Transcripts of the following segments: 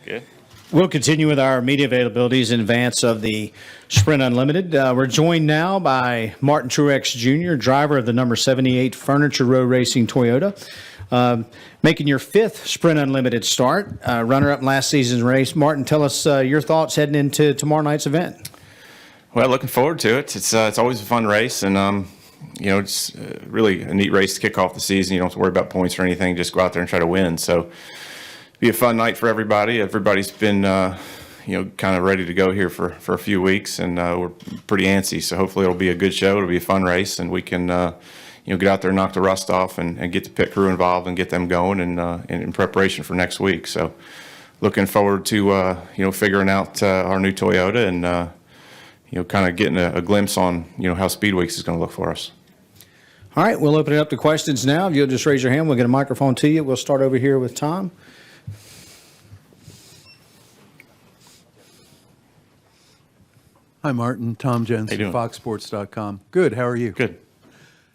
Good. We'll continue with our media availabilities in advance of the Sprint Unlimited. We're joined now by Martin Truex Jr., driver of the number 78 Furniture Row Racing Toyota, making your fifth Sprint Unlimited start, runner-up in last season's race. Martin, tell us your thoughts heading into tomorrow night's event. Well, looking forward to it. It's always a fun race, and it's really a neat race to kick off the season. You don't have to worry about points or anything; just go out there and try to win. So, be a fun night for everybody. Everybody's been, kind of ready to go here for a few weeks, and we're pretty antsy. So hopefully it'll be a good show. It'll be a fun race, and we can, get out there and knock the rust off and get the pit crew involved and get them going and in preparation for next week. So, looking forward to figuring out our new Toyota and. Kind of getting a glimpse on, how Speed Weeks is going to look for us. All right, we'll open it up to questions now. If you'll just raise your hand, we'll get a microphone to you. We'll start over here with Tom. Hi, Martin. Tom Jensen, FoxSports.com. Good. How are you? Good.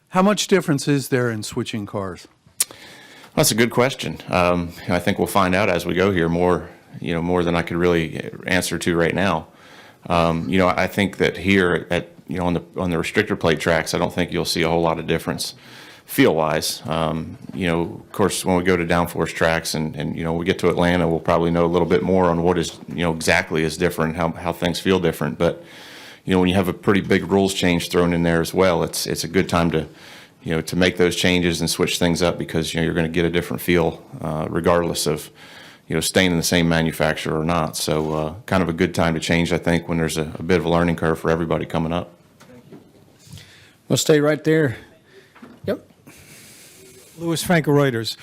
How much difference is there in switching cars? That's a good question. I think we'll find out as we go here more than I could really answer to right now. I think that here at on the restrictor plate tracks, I don't think you'll see a whole lot of difference feel-wise. Of course, when we go to downforce tracks and we get to Atlanta, we'll probably know a little bit more on what is exactly is different, how things feel different. But when you have a pretty big rules change thrown in there as well, it's a good time to to make those changes and switch things up because you're going to get a different feel regardless of staying in the same manufacturer or not. So kind of a good time to change, I think, when there's a bit of a learning curve for everybody coming up. We'll stay right there. Yep. Louis Franco Reuters.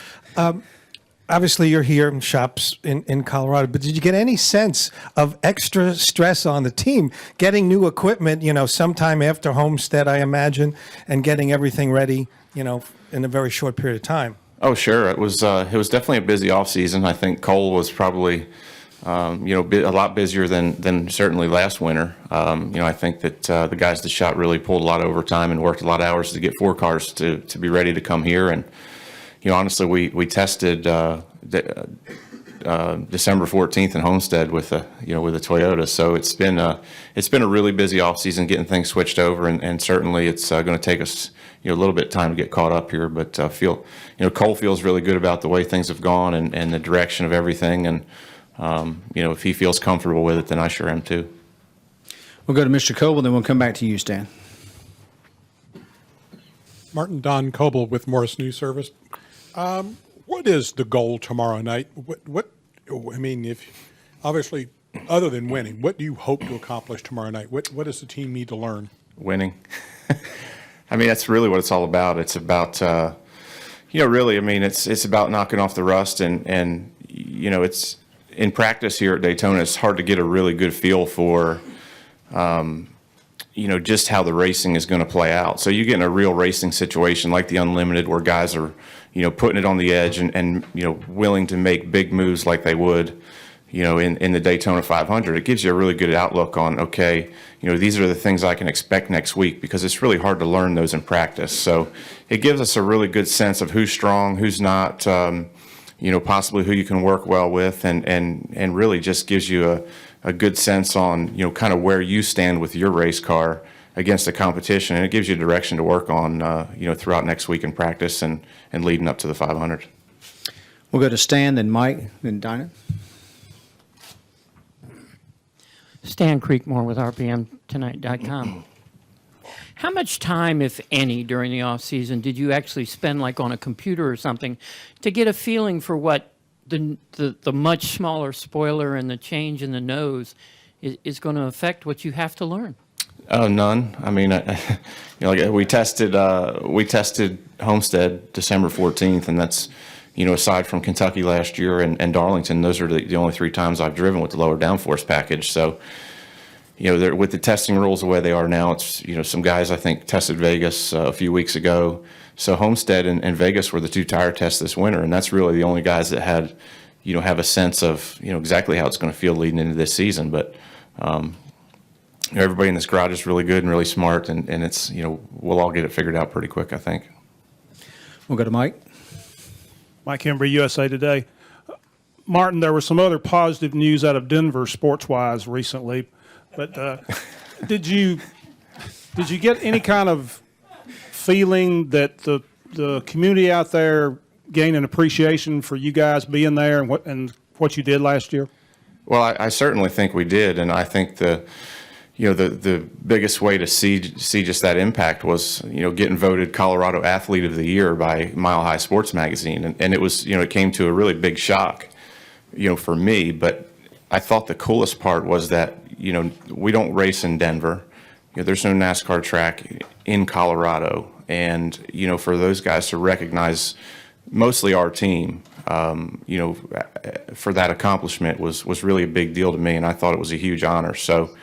Obviously, you're here in shops in Colorado, but did you get any sense of extra stress on the team getting new equipment, sometime after Homestead, I imagine, and getting everything ready, in a very short period of time? Oh, sure. It was definitely a busy off season. I think Cole was probably, a lot busier than certainly last winter. I think that the guys at the shop really pulled a lot of overtime and worked a lot of hours to get 4 cars to be ready to come here. And, honestly, we tested December 14th in Homestead with a Toyota. So it's been a really busy off season getting things switched over, and certainly it's going to take us a little bit of time to get caught up here. But Cole feels really good about the way things have gone and the direction of everything. And if he feels comfortable with it, then I sure am too. We'll go to Mr. Coble, then we'll come back to you, Stan. Martin Don Coble with Morris News Service. What is the goal tomorrow night? If obviously, other than winning, what do you hope to accomplish tomorrow night? What does the team need to learn? Winning. That's really what it's all about. It's about, it's about knocking off the rust and it's in practice here at Daytona. It's hard to get a really good feel for, just how the racing is going to play out. So you get in a real racing situation like the Unlimited where guys are, putting it on the edge and willing to make big moves like they would, in the Daytona 500. It gives you a really good outlook on, okay, these are the things I can expect next week because it's really hard to learn those in practice. So it gives us a really good sense of who's strong, who's not, possibly who you can work well with and really just gives you a good sense on, kind of where you stand with your race car against the competition, and it gives you a direction to work on, throughout next week in practice and leading up to the 500. We'll go to Stan, then Mike, then Dinah. Stan Creekmore with RPMTonight.com. How much time, if any, during the off season did you actually spend, like on a computer or something, to get a feeling for what the much smaller spoiler and the change in the nose is going to affect what you have to learn? None. We tested Homestead December 14th, and that's, aside from Kentucky last year and Darlington, those are the only 3 times I've driven with the lower downforce package. So, with the testing rules the way they are now, it's, some guys I think tested Vegas a few weeks ago. So Homestead and Vegas were the 2 tire tests this winter, and that's really the only guys that had, have a sense of, exactly how it's going to feel leading into this season. But, everybody in this garage is really good and really smart, and it's, we'll all get it figured out pretty quick, I think. We'll go to Mike. Mike Embry, USA Today. Martin, there was some other positive news out of Denver sports-wise recently, but did you get any kind of feeling that the community out there gained an appreciation for you guys being there and what you did last year? Well, I certainly think we did, and I think the biggest way to see just that impact was, getting voted Colorado Athlete of the Year by Mile High Sports Magazine, and it was, it came to a really big shock, for me. But I thought the coolest part was that, we don't race in Denver. There's no NASCAR track in Colorado, and for those guys to recognize mostly our team, for that accomplishment was really a big deal to me, and I thought it was a huge honor. So,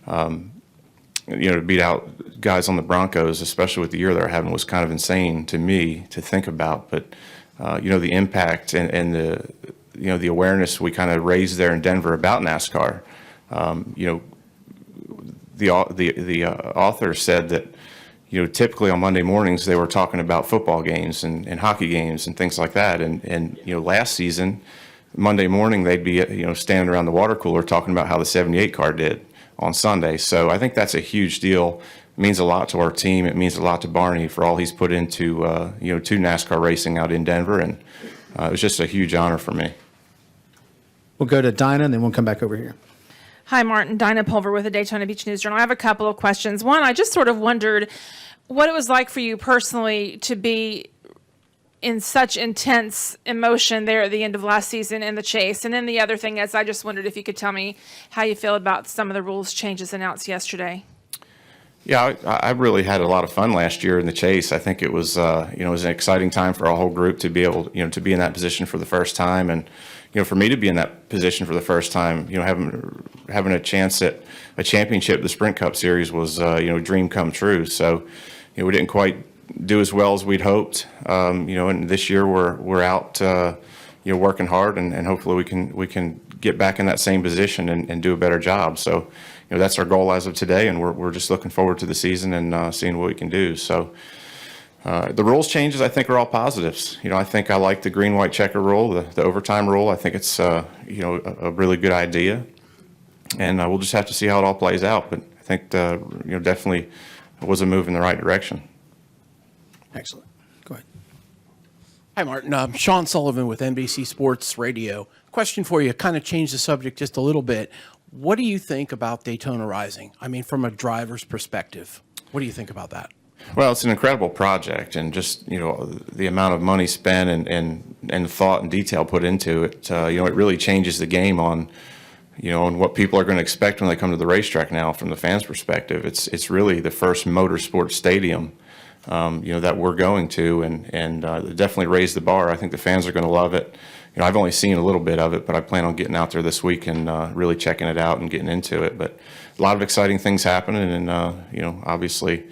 to beat out guys on the Broncos, especially with the year they're having, was kind of insane to me to think about. But, the impact and the awareness we kind of raised there in Denver about NASCAR. The author said that, typically on Monday mornings they were talking about football games and hockey games and things like that. And last season, Monday morning they'd be, standing around the water cooler talking about how the 78 car did on Sunday. So I think that's a huge deal. It means a lot to our team. It means a lot to Barney for all he's put into, to NASCAR racing out in Denver. And it was just a huge honor for me. We'll go to Dinah, and then we'll come back over here. Hi, Martin. Dinah Pulver with the Daytona Beach News Journal. I have a couple of questions. One, I just sort of wondered what it was like for you personally to be in such intense emotion there at the end of last season in the chase. And then the other thing is, I just wondered if you could tell me how you feel about some of the rules changes announced yesterday. Yeah, I really had a lot of fun last year in the chase. I think it was, it was an exciting time for our whole group to be able, to be in that position for the first time. And, for me to be in that position for the first time, having a chance at a championship, the Sprint Cup Series was, a dream come true. So, we didn't quite do as well as we'd hoped, and this year we're out, working hard, and hopefully we can get back in that same position and do a better job. So, that's our goal as of today, and we're just looking forward to the season and seeing what we can do. So, the rules changes, I think, are all positives. I think I like the green-white checker rule, the overtime rule. I think it's, a really good idea, and we'll just have to see how it all plays out. But I think, definitely was a move in the right direction. Excellent. Go ahead. Hi, Martin. I'm Sean Sullivan with NBC Sports Radio. Question for you, kind of change the subject just a little bit. What do you think about Daytona Rising? I mean, from a driver's perspective, what do you think about that? Well, it's an incredible project, and just, the amount of money spent and thought and detail put into it, it really changes the game on, on what people are going to expect when they come to the racetrack now from the fans' perspective. It's really the first motorsports stadium, that we're going to, and definitely raised the bar. I think the fans are going to love it. I've only seen a little bit of it, but I plan on getting out there this week and really checking it out and getting into it. But a lot of exciting things happening, and obviously,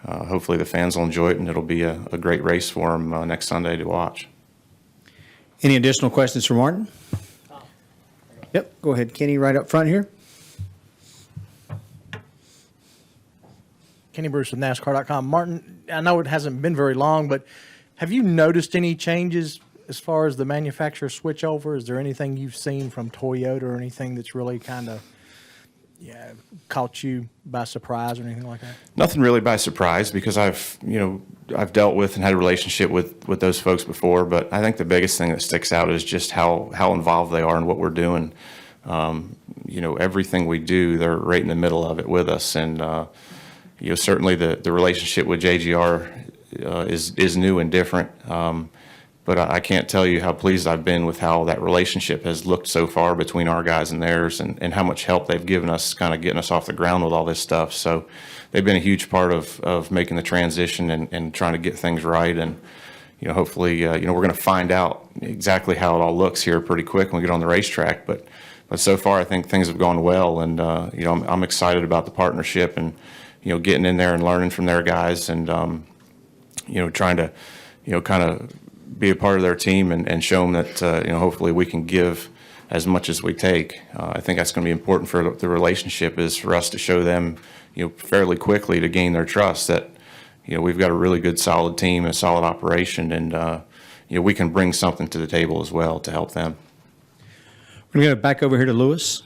hopefully the fans will enjoy it, and it'll be a great race for them next Sunday to watch. Any additional questions for Martin? Yep, go ahead, Kenny, right up front here. Kenny Bruce with NASCAR.com. Martin, I know it hasn't been very long, but have you noticed any changes as far as the manufacturer switchover? Is there anything you've seen from Toyota or anything that's really kind of caught you by surprise or anything like that? Nothing really by surprise, because I've dealt with and had a relationship with those folks before. But I think the biggest thing that sticks out is just how involved they are in what we're doing. Everything we do, they're right in the middle of it with us. And, certainly the relationship with JGR is new and different. But I can't tell you how pleased I've been with how that relationship has looked so far between our guys and theirs, and how much help they've given us kind of getting us off the ground with all this stuff. So they've been a huge part of making the transition and trying to get things right. And, hopefully, we're going to find out exactly how it all looks here pretty quick when we get on the racetrack. But so far, I think things have gone well. And, I'm excited about the partnership and, getting in there and learning from their guys and, trying to, kind of be a part of their team and show them that, hopefully we can give as much as we take. I think that's going to be important for the relationship, is for us to show them, fairly quickly to gain their trust that, we've got a really good, solid team, a solid operation, and, we can bring something to the table as well to help them. We're going to go back over here to Lewis.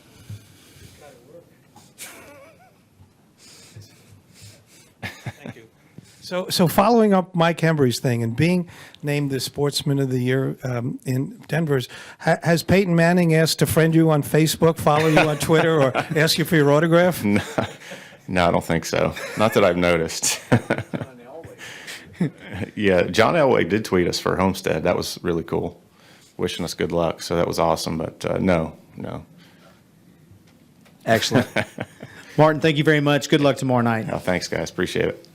So following up Mike Hembry's thing and being named the Sportsman of the Year in Denver's, has Peyton Manning asked to friend you on Facebook, follow you on Twitter, or ask you for your autograph? No, I don't think so. Not that I've noticed. Yeah, John Elway did tweet us for Homestead. That was really cool, wishing us good luck. So that was awesome. But no. Excellent. Martin, thank you very much. Good luck tomorrow night. No, thanks, guys. Appreciate it.